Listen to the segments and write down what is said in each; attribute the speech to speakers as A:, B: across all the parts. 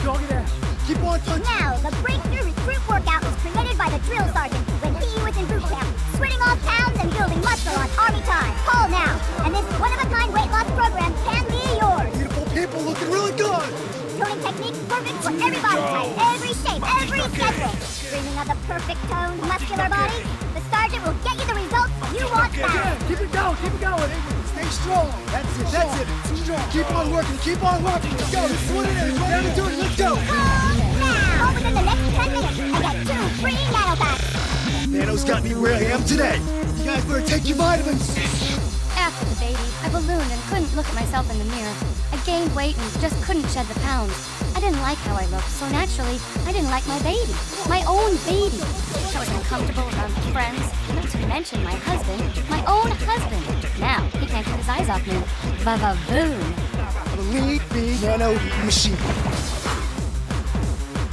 A: Dog it ass. Keep on touching.
B: Now, the breakthrough recruit workout was created by the drill sergeant when he was in boot camp, sweating off pounds and building muscle on army time. Call now, and this one-of-a-kind weight loss program can be yours.
A: Beautiful people looking really good.
B: Toning technique perfect for every body type, every shape, every schedule. Dreaming of the perfect toned, muscular body? The sergeant will get you the results you want fast.
A: Keep it going, keep it going. Stay strong. That's it. Strong. Keep on working. Let's go. This is what it is. Ready to do it. Let's go.
B: Call now. Call within the next 10 minutes and get 2 free nanopacks.
A: Nano's got me where I am today. You guys better take your vitamins.
C: After the baby, I ballooned and couldn't look at myself in the mirror. I gained weight and just couldn't shed the pounds. I didn't like how I looked, so naturally, I didn't like my baby. My own baby. I was uncomfortable around my friends, not to mention my husband, my own husband. Now, he can't keep his eyes off me. Va-va-voom.
A: Believe me, Nano machine.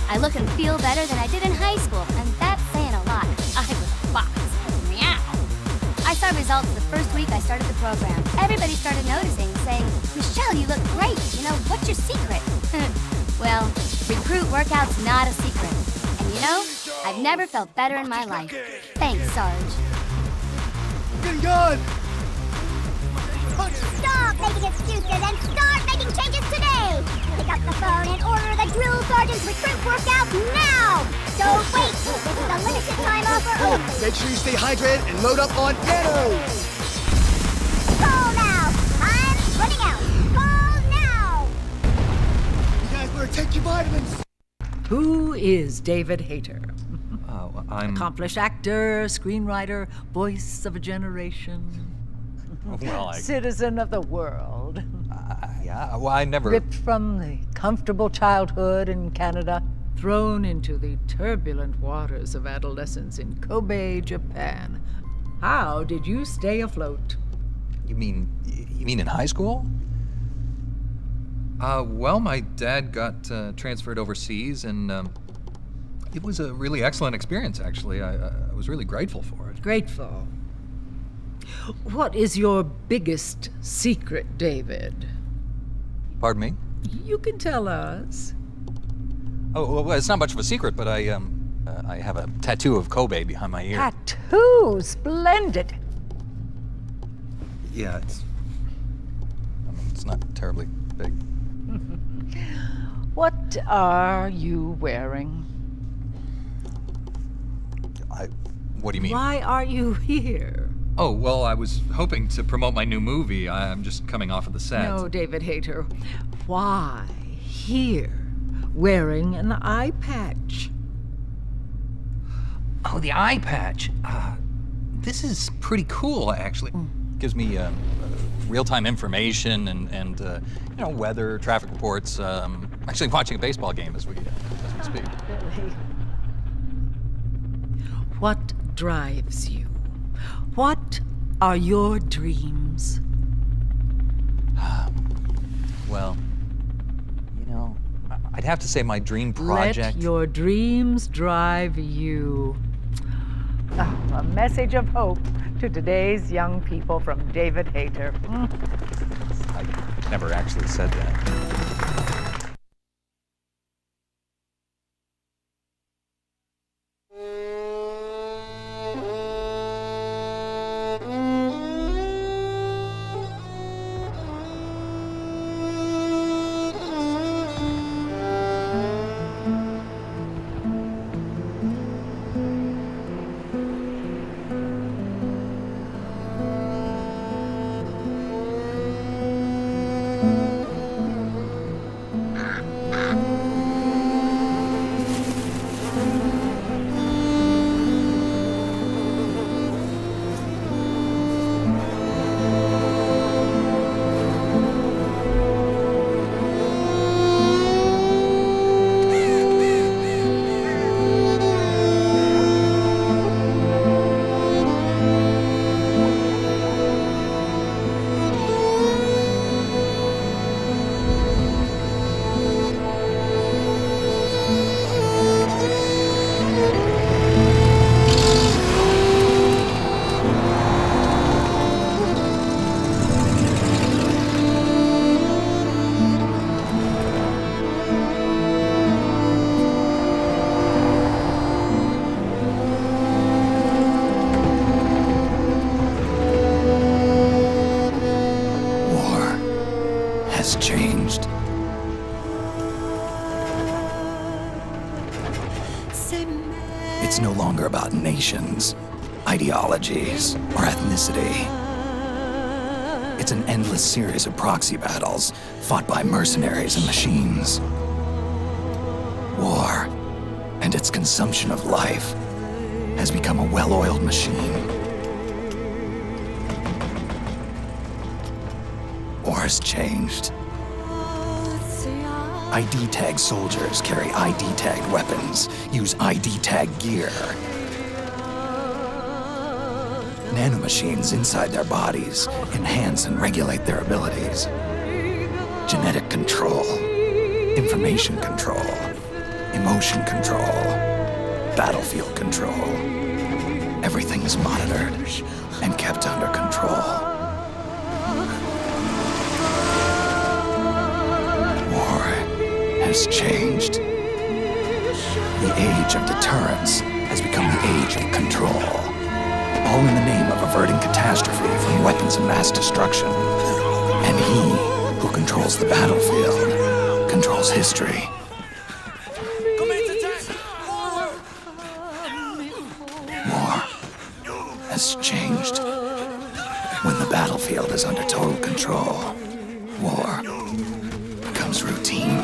C: I look and feel better than I did in high school, and that's saying a lot. I was a fox. Meow. I saw results the first week I started the program. Everybody started noticing, saying, Michelle, you look great. You know, what's your secret? Well, recruit workout's not a secret. And you know, I've never felt better in my life. Thanks, Sarge.
A: Getting good.
B: Stop making excuses and start making changes today. Pick up the phone and order the drill sergeant's recruit workout now. Don't wait. This is a limited time offer only.
A: Make sure you stay hydrated and load up on Nanos.
B: Call now. I'm running out. Call now.
A: You guys better take your vitamins.
D: Who is David Hayter?
E: I'm...
D: Accomplished actor, screenwriter, voice of a generation.
E: Well,
D: Citizen of the world.
E: Yeah, well, I never...
D: Ripped from the comfortable childhood in Canada, thrown into the turbulent waters of adolescence in Kobe, Japan. How did you stay afloat?
E: You mean in high school? Well, my dad got transferred overseas, and it was a really excellent experience, actually. I was really grateful for it.
D: Grateful. What is your biggest secret, David?
E: Pardon me?
D: You can tell us.
E: Oh, well, it's not much of a secret, but I have a tattoo of Kobe behind my ear.
D: Tattoo! Splendid!
E: Yeah, it's not terribly big.
D: What are you wearing?
E: What do you mean?
D: Why are you here?
E: Oh, well, I was hoping to promote my new movie. I'm just coming off of the set.
D: No, David Hayter. Why here, wearing an eye patch?
E: Oh, the eye patch. This is pretty cool, actually. Gives me real-time information and you know, weather, traffic reports. Actually watching a baseball game as we speak.
D: Really? What drives you? What are your dreams?
E: Well, you know, I'd have to say my dream project...
D: Let your dreams drive you. A message of hope to today's young people from David Hayter.
E: I never actually said that.
F: longer about nations, ideologies, or ethnicity. It's an endless series of proxy battles fought by mercenaries and machines. War and its consumption of life has become a well-oiled machine. War has changed. ID-tagged soldiers carry ID-tagged weapons, use ID-tagged gear. Nanomachines inside their bodies enhance and regulate their abilities. Genetic control, information control, emotion control, battlefield control. Everything is monitored and kept under control. Has changed. The age of deterrence has become the age of control. All in the name of averting catastrophe from weapons of mass destruction. And he who controls the battlefield controls history. War has changed. When the battlefield is under total control, war becomes routine.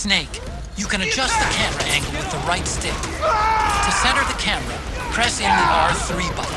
G: Snake, you can adjust the camera angle with the right stick. To center the camera, press in the R3 button.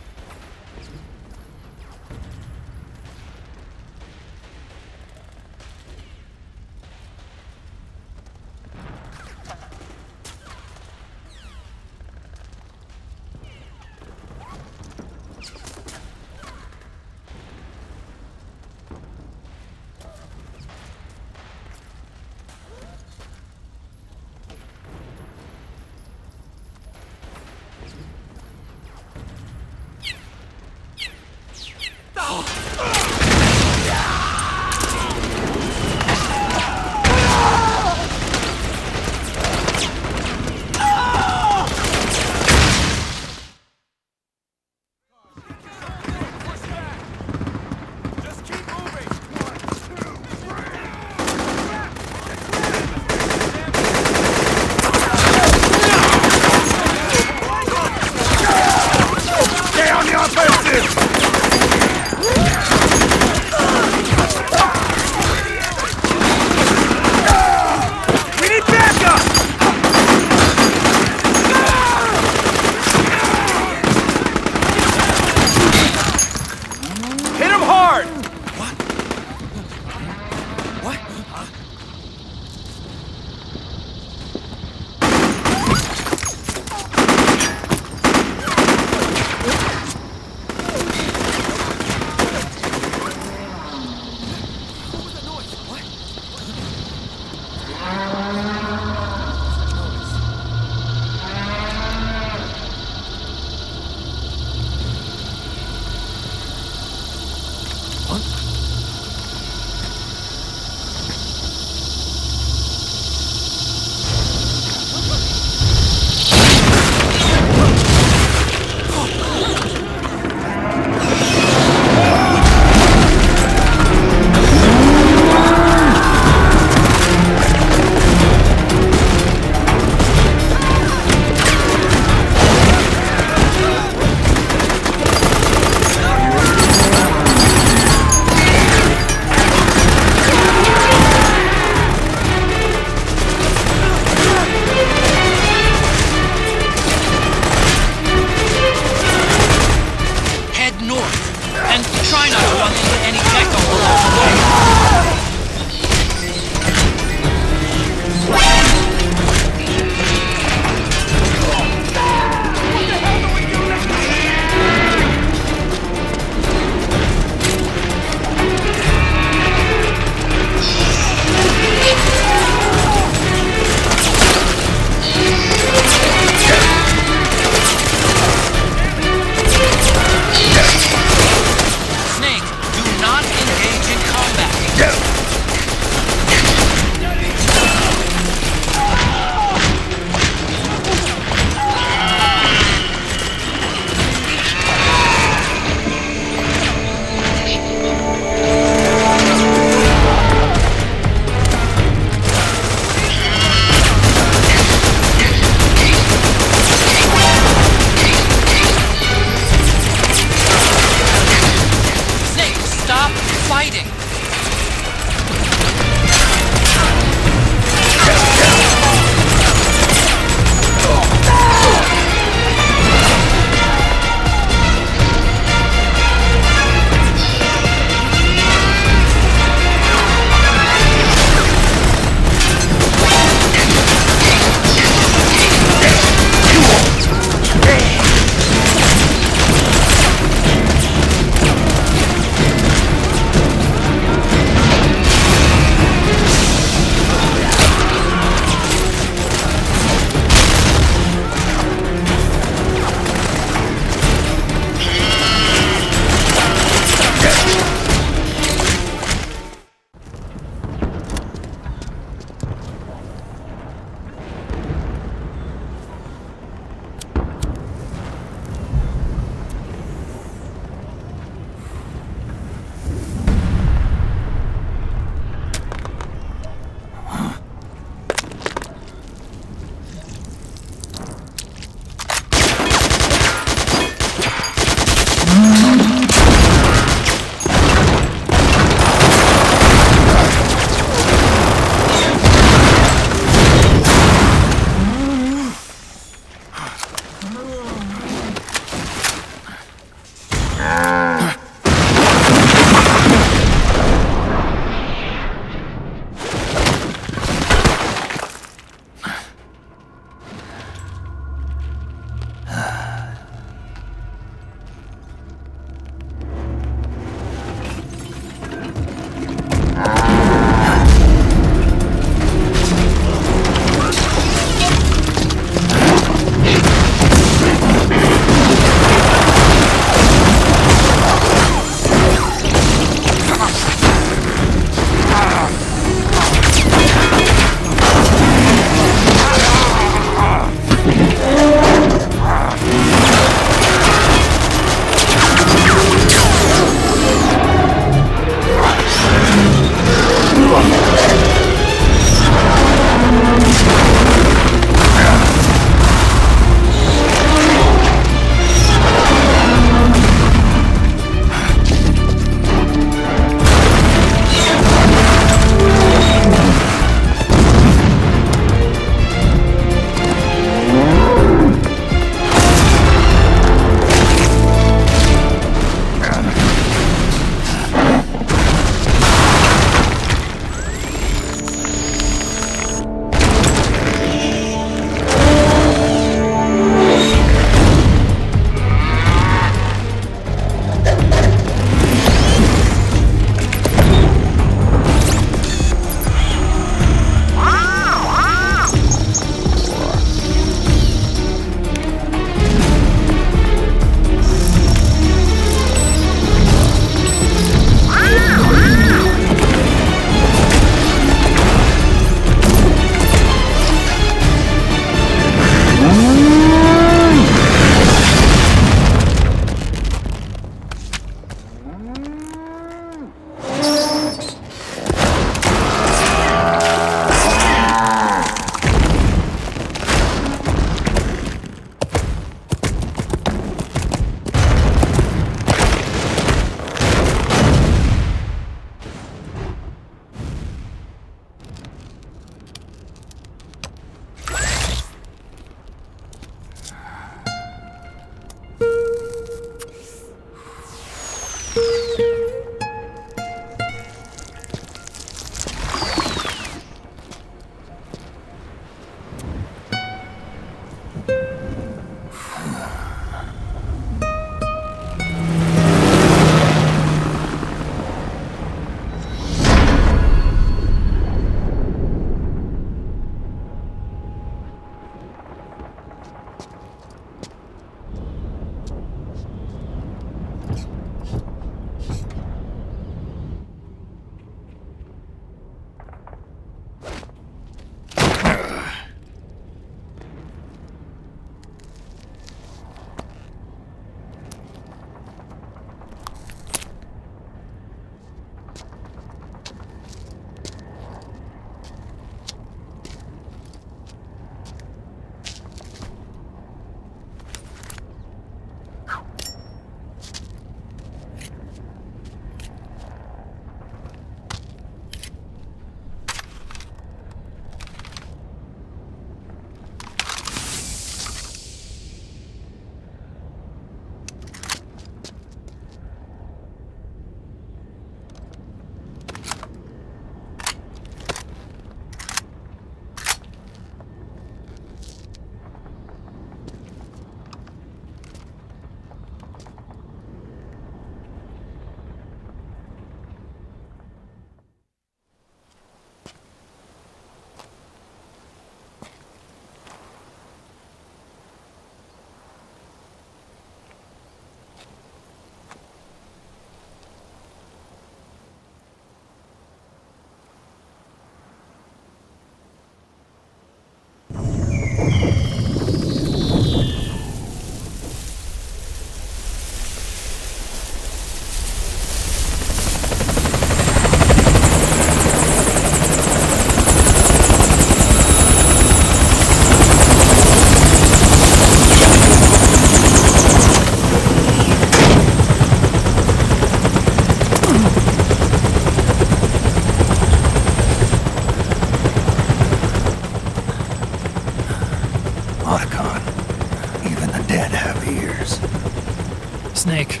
G: Snake,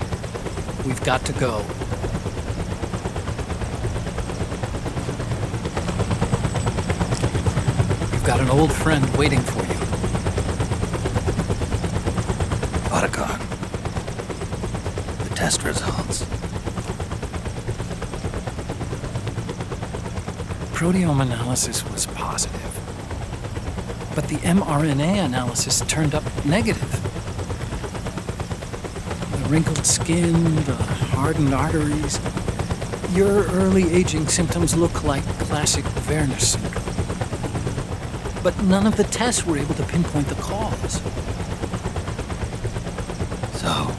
G: we've got to go. You've got an old friend waiting for you.
F: Otacon. The test results.
G: Proteome analysis was positive, but the mRNA analysis turned up negative. The wrinkled skin, the hardened arteries. Your early aging symptoms look like classic Werner syndrome. But none of the tests were able to pinpoint the cause.
F: So?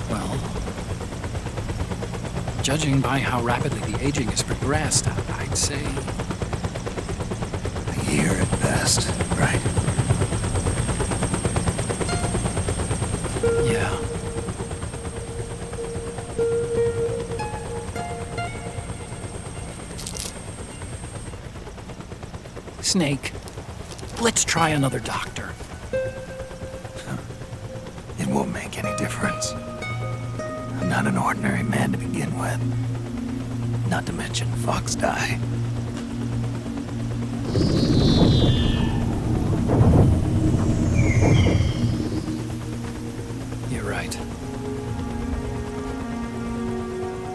G: Well, judging by how rapidly the aging has progressed, I'd say...
F: A year at best, right?
G: Yeah. Snake, let's try another doctor.
F: It won't make any difference. I'm not an ordinary man to begin with. Not to mention Fox die.
G: You're right.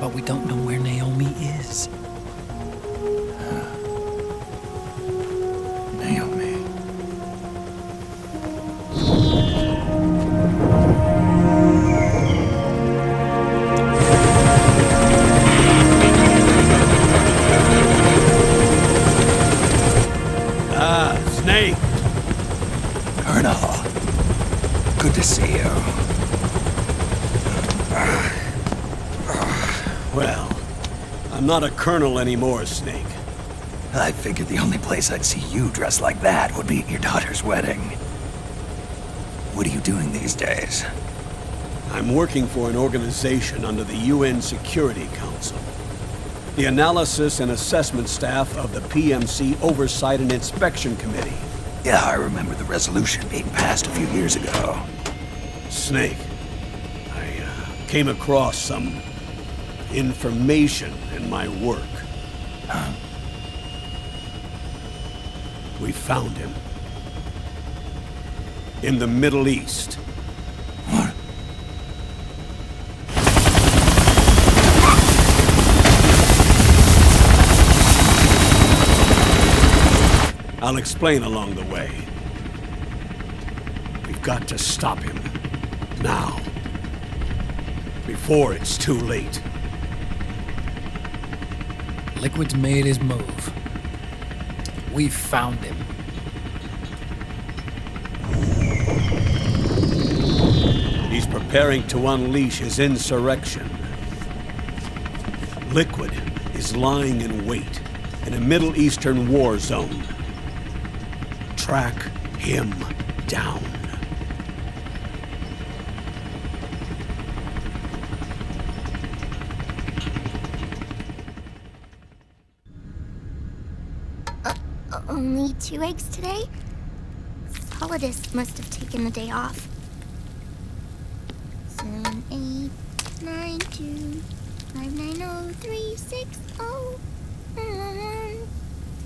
G: But we don't know where Naomi is.
F: Naomi.
H: Snake!
F: Colonel. Good to see you.
H: Well, I'm not a colonel anymore, Snake.
F: I figured the only place I'd see you dressed like that would be at your daughter's wedding. What are you doing these days?
H: I'm working for an organization under the UN Security Council. The Analysis and Assessment Staff of the PMC Oversight and Inspection Committee.
F: Yeah, I remember the resolution being passed a few years ago.
H: Snake, I came across some information in my work.
F: Huh?
H: We found him. In the Middle East.
F: What?
H: I'll explain along the way. We've got to stop him. Now. Before it's too late.
G: Liquid's made his move. We've found him.
H: He's preparing to unleash his insurrection. Liquid is lying in wait in a Middle Eastern war zone. Track him down.
B: Only 2 eggs today? Solidus must have taken the day off. 7, 8, 9, 2, 5, 9, 0, 3, 6, 0,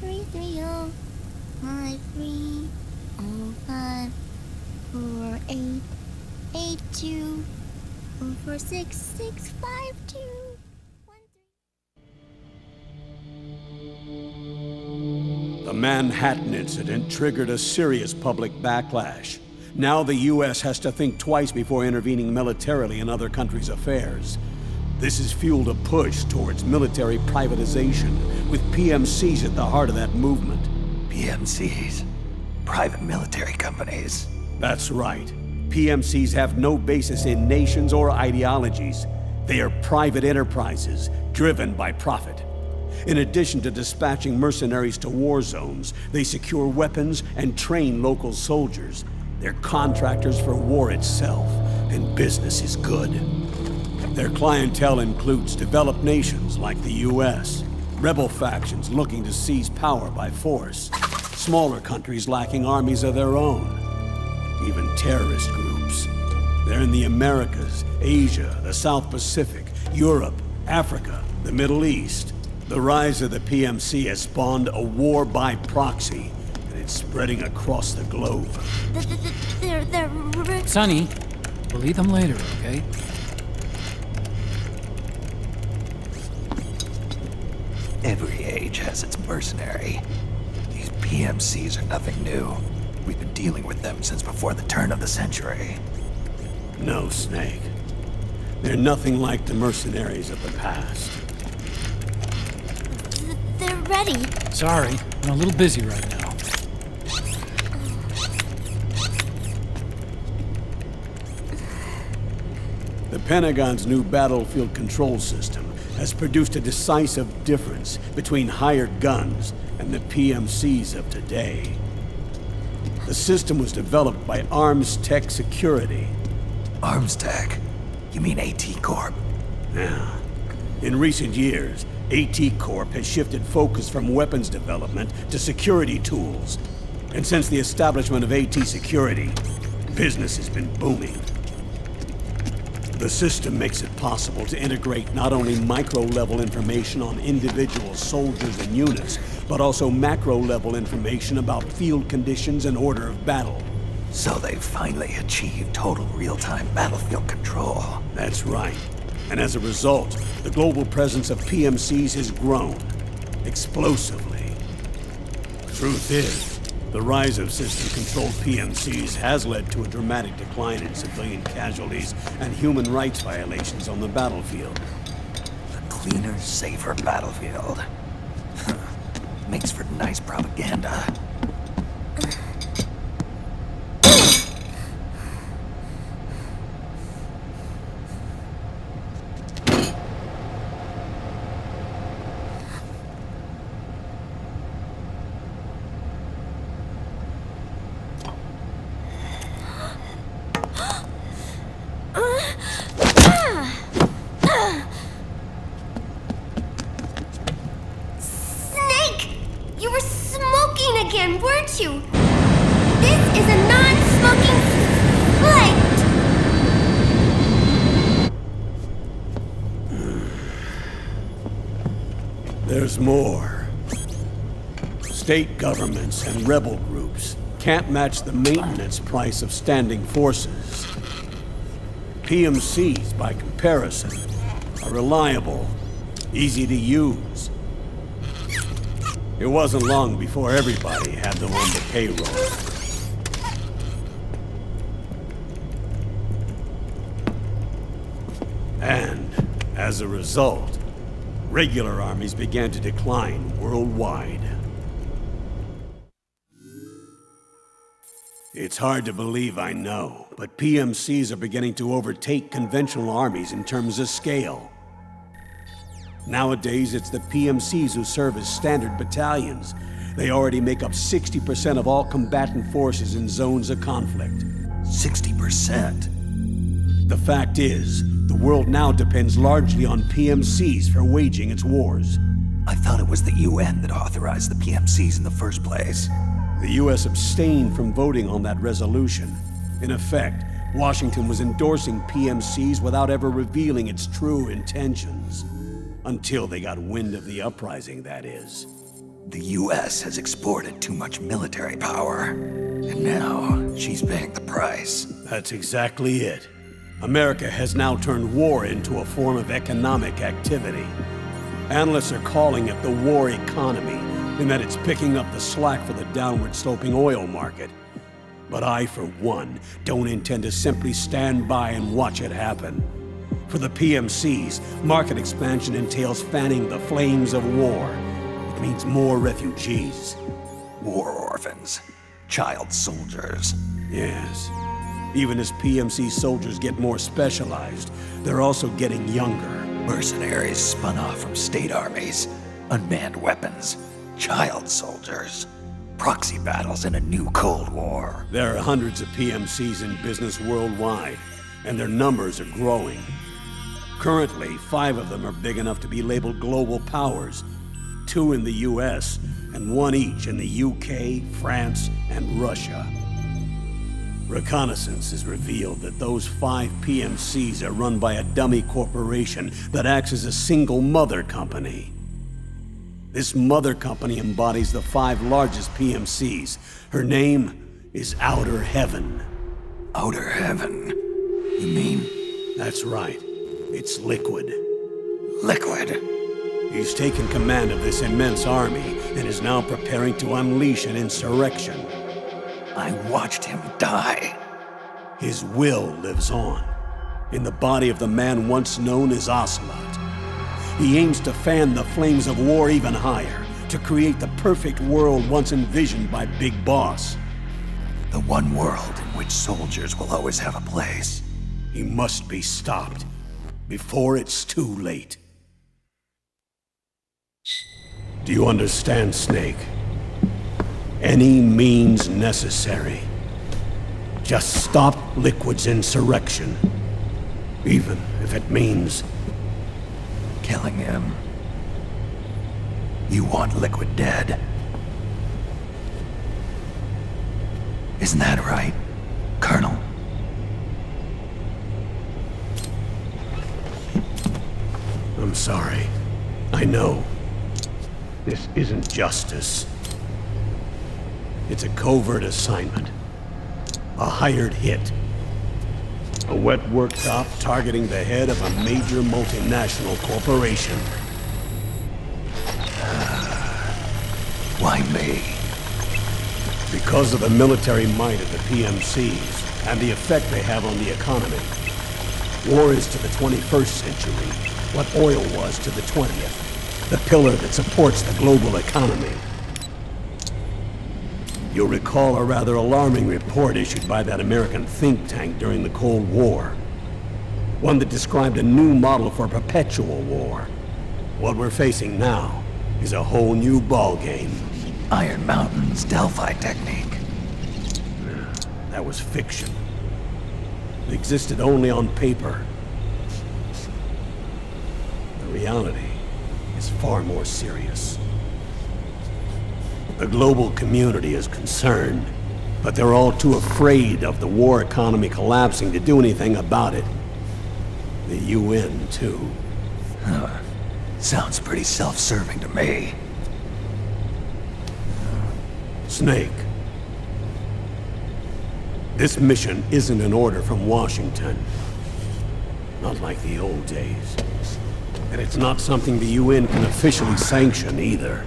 B: 3, 3, 0, 5, 3, 0, 5, 4, 8, 8, 2, 4, 4, 6, 6, 5, 2.
H: The Manhattan incident triggered a serious public backlash. Now the U.S. has to think twice before intervening militarily in other countries' affairs. This has fueled a push towards military privatization, with PMCs at the heart of that movement.
F: PMCs. Private military companies.
H: That's right. PMCs have no basis in nations or ideologies. They are private enterprises, driven by profit. In addition to dispatching mercenaries to war zones, they secure weapons and train local soldiers. They're contractors for war itself, and business is good. Their clientele includes developed nations like the US, rebel factions looking to seize power by force, smaller countries lacking armies of their own, even terrorist groups. They're in the Americas, Asia, the South Pacific, Europe, Africa, the Middle East. The rise of the PMC has spawned a war by proxy, and it's spreading across the globe.
C: They're
G: Sonny, we'll eat them later, okay?
F: Every age has its mercenary. These PMCs are nothing new. We've been dealing with them since before the turn of the century.
H: No, Snake. They're nothing like the mercenaries of the past.
C: they're ready.
G: Sorry, I'm a little busy right now.
H: The Pentagon's new battlefield control system has produced a decisive difference between hired guns and the PMCs of today. The system was developed by Arms Tech Security.
F: Arms Tech? You mean AT Corp?
H: Yeah. In recent years, AT Corp has shifted focus from weapons development to security tools. And since the establishment of AT Security, business has been booming. The system makes it possible to integrate not only micro-level information on individual soldiers and units, but also macro-level information about field conditions and order of battle.
F: So they've finally achieved total real-time battlefield control.
H: That's right. And as a result, the global presence of PMCs has grown explosively. Truth is, the rise of system-controlled PMCs has led to a dramatic decline in civilian casualties and human rights violations on the battlefield.
F: A cleaner, safer battlefield. Makes for nice propaganda.
B: Weren't you? This is a non-smoking flight!
H: There's more. State governments and rebel groups can't match the maintenance price of standing forces. PMCs, by comparison, are reliable, easy to use. It wasn't long before everybody had them on the payroll. And, as a result, regular armies began to decline worldwide. It's hard to believe, I know, but PMCs are beginning to overtake conventional armies in terms of scale. Nowadays, it's the PMCs who serve as standard battalions. They already make up 60% of all combatant forces in zones of conflict.
F: 60%?
H: The fact is, the world now depends largely on PMCs for waging its wars.
F: I thought it was the UN that authorized the PMCs in the first place.
H: The US abstained from voting on that resolution. In effect, Washington was endorsing PMCs without ever revealing its true intentions. Until they got wind of the uprising, that is.
F: The US has exported too much military power, and now she's paying the price.
H: That's exactly it. America has now turned war into a form of economic activity. Analysts are calling it the war economy, in that it's picking up the slack for the downward-sloping oil market. But I, for one, don't intend to simply stand by and watch it happen. For the PMCs, market expansion entails fanning the flames of war. It means more refugees,
F: war orphans, child soldiers.
H: Yes. Even as PMC soldiers get more specialized, they're also getting younger.
F: Mercenaries spun off from state armies, unmanned weapons, child soldiers, proxy battles in a new Cold War.
H: There are hundreds of PMCs in business worldwide, and their numbers are growing. Currently, 5 of them are big enough to be labeled global powers, 2 in the US, and 1 each in the UK, France, and Russia. Reconnaissance has revealed that those 5 PMCs are run by a dummy corporation that acts as a single mother company. This mother company embodies the 5 largest PMCs. Her name is Outer Heaven.
F: Outer Heaven? You mean?
H: That's right. It's Liquid.
F: Liquid?
H: He's taken command of this immense army and is now preparing to unleash an insurrection.
F: I watched him die.
H: His will lives on, in the body of the man once known as Ocelot. He aims to fan the flames of war even higher, to create the perfect world once envisioned by Big Boss.
F: The one world in which soldiers will always have a place.
H: He must be stopped, before it's too late. Do you understand, Snake? Any means necessary. Just stop Liquid's insurrection. Even if it means
F: killing him. You want Liquid dead. Isn't that right, Colonel?
H: I'm sorry. I know. This isn't justice. It's a covert assignment. A hired hit. A wet worktop targeting the head of a major multinational corporation.
F: Why me?
H: Because of the military might of the PMCs and the effect they have on the economy. War is to the 21st century what oil was to the 20th. The pillar that supports the global economy. You'll recall a rather alarming report issued by that American think tank during the Cold War. One that described a new model for perpetual war. What we're facing now is a whole new ballgame.
F: Iron Mountain's Delphi technique.
H: That was fiction. It existed only on paper. The reality is far more serious. The global community is concerned, but they're all too afraid of the war economy collapsing to do anything about it. The UN, too.
F: Sounds pretty self-serving to me.
H: Snake. This mission isn't an order from Washington. Not like the old days. And it's not something the UN can officially sanction either.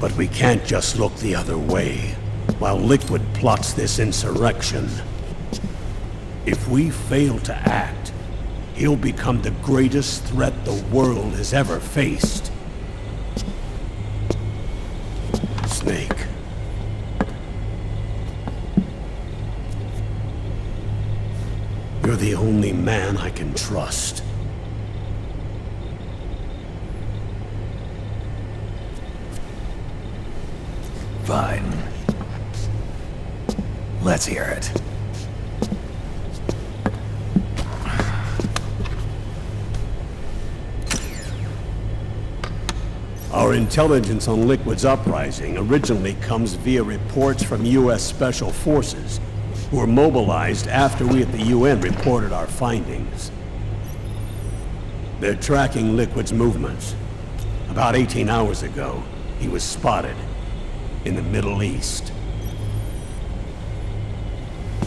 H: But we can't just look the other way, while Liquid plots this insurrection. If we fail to act, he'll become the greatest threat the world has ever faced. Snake. You're the only man I can trust.
F: Fine. Let's hear it.
H: Our intelligence on Liquid's uprising originally comes via reports from U.S. Special Forces, who were mobilized after we at the UN reported our findings. They're tracking Liquid's movements. About 18 hours ago, he was spotted in the Middle East.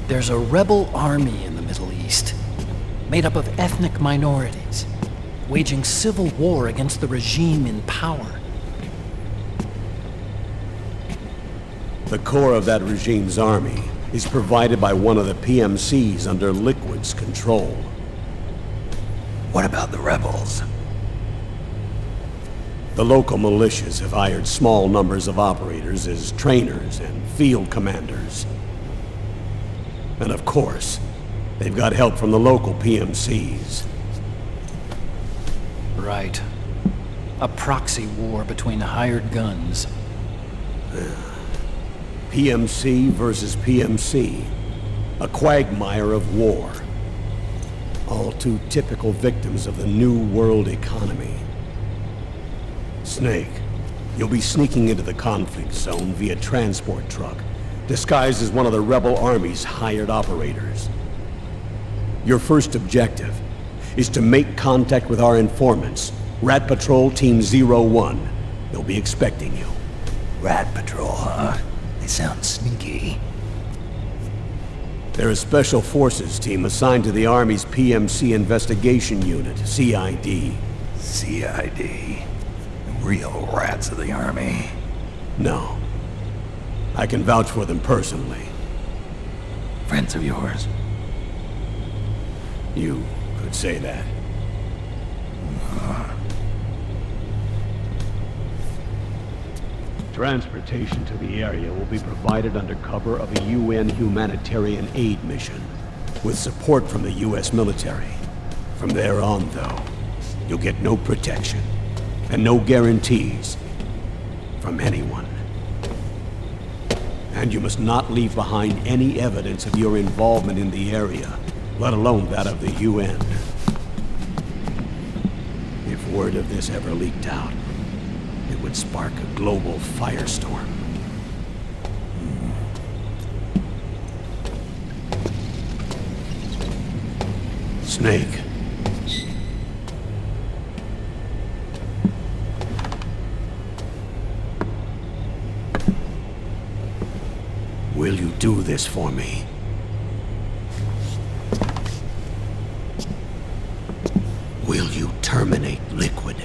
G: There's a rebel army in the Middle East, made up of ethnic minorities, waging civil war against the regime in power.
H: The core of that regime's army is provided by one of the PMCs under Liquid's control.
F: What about the rebels?
H: The local militias have hired small numbers of operators as trainers and field commanders. And of course, they've got help from the local PMCs.
G: Right. A proxy war between hired guns.
H: PMC versus PMC. A quagmire of war. All too typical victims of the new world economy. Snake, you'll be sneaking into the conflict zone via transport truck, disguised as one of the rebel army's hired operators. Your first objective is to make contact with our informants, Rat Patrol Team 01. They'll be expecting you.
F: Rat Patrol, huh? They sound sneaky.
H: They're a special forces team assigned to the Army's PMC Investigation Unit, CID.
F: CID. Real rats of the Army.
H: No. I can vouch for them personally.
F: Friends of yours?
H: You could say that. Transportation to the area will be provided under cover of a UN humanitarian aid mission, with support from the US military. From there on, though, you'll get no protection, and no guarantees from anyone. And you must not leave behind any evidence of your involvement in the area, let alone that of the UN. If word of this ever leaked out, it would spark a global firestorm. Snake. Will you do this for me? Will you terminate Liquid?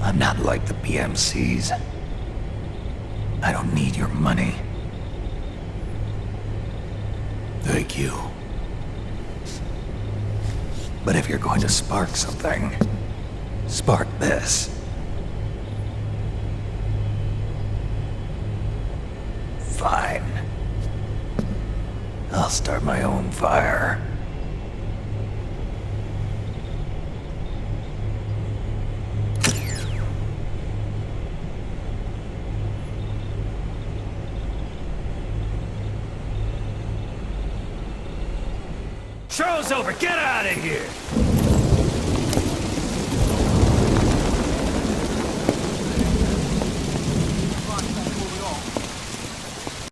F: I'm not like the PMCs. I don't need your money.
H: Thank you.
F: But if you're going to spark something, spark this. Fine. I'll start my own fire.
I: Show's over. Get out of here.